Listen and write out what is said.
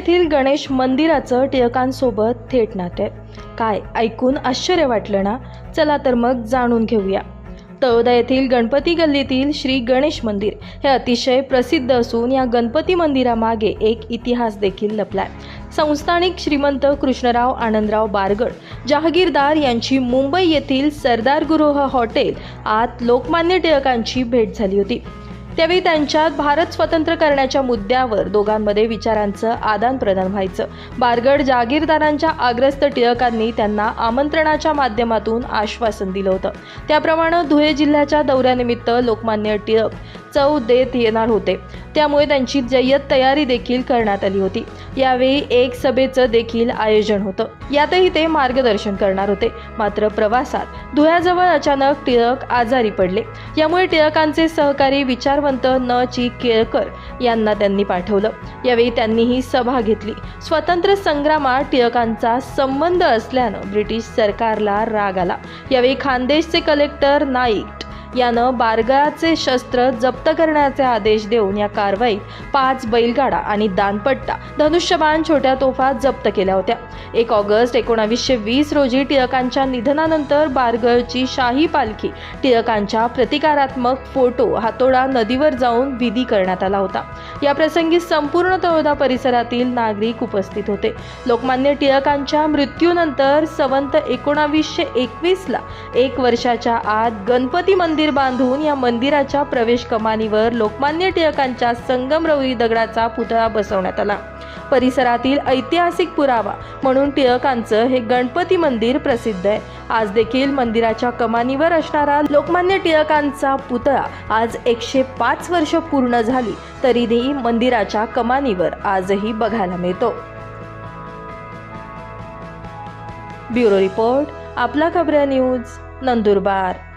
येथील गणेश मंदिराचं टिळकांसोबत थेट नाते काय ऐकून आश्चर्य वाटलं ना? चला तर मग जाणून घेऊया. तळोदा येथील गणपती गल्लीतील श्री गणेश मंदिर हे अतिशय प्रसिद्ध असून या गणपती मंदिरामागे एक इतिहास देखील लपलाय. संस्थानिक श्रीमंत कृष्णराव आनंदराव बारगड जहागीरदार यांची मुंबई येथील सरदार गृह हॉटेल आत लोकमान्य टिळकांची भेट झाली होती. त्यावेळी त्यांच्यात भारत स्वतंत्र करण्याच्या मुद्द्यावर दोघांमध्ये विचारांचं आदान प्रदान व्हायचं. बारगड जहागीरदारांच्या आग्रस्त टिळकांनी त्यांना आमंत्रणाच्या माध्यमातून आश्वासन दिलं होतं. त्याप्रमाणे धुळे जिल्ह्याच्या दौऱ्यानिमित्त लोकमान्य टिळक चव देत येणार होते. त्यामुळे त्यांची जय्यत तयारी देखील करण्यात आली होती. यावेळी एक सभेचं देखील आयोजन होतं. यातही ते मार्गदर्शन करणार होते. मात्र प्रवासात धुळ्याजवळ अचानक टिळक आजारी पडले. यामुळे टिळकांचे सहकारी विचारवंत न. चि. केळकर यांना त्यांनी पाठवलं. यावेळी त्यांनी ही सभा घेतली. स्वातंत्र्य संग्रामात टिळकांचा संबंध असल्यानं ब्रिटिश सरकारला राग आला. यावेळी खानदेशचे कलेक्टर नाईक यानं बारगडाचे शस्त्र जप्त करण्याचे आदेश देऊन या कारवाईत 5 बैलगाडा आणि दानपट्टा, धनुष्यबाण, छोट्या तोफा जप्त केल्या होत्या. 1 ऑगस्ट 1920 रोजी टिळकांच्या निधनानंतर बारगडची शाही पालखी टिळकांच्या प्रतिकारात्मक फोटो हातोडा नदीवर जाऊन विधी करण्यात आला होता. या प्रसंगी संपूर्ण तळोदा परिसरातील नागरिक उपस्थित होते. लोकमान्य टिळकांच्या मृत्यूनंतर संवत 1921ला 1 वर्षाच्या आत गणपती मंदिर बांधून या मंदिराच्या प्रवेश कमानीवर लोकमान्य टिळकांच्या संगमरवरी दगडाचा पुतळा बसवण्यात आला. परिसरातील ऐतिहासिक पुरावा म्हणून टिळकांचं हे गणपती मंदिर प्रसिद्ध आहे. आज देखील मंदिराच्या कमानीवर असणारा लोकमान्य टिळकांचा पुतळा आज 105 वर्ष पूर्ण झाली तरीही मंदिराच्या कमानीवर आजही बघायला मिळतो. ब्युरो रिपोर्ट, आपला खबऱ्या न्यूज, नंदुरबार.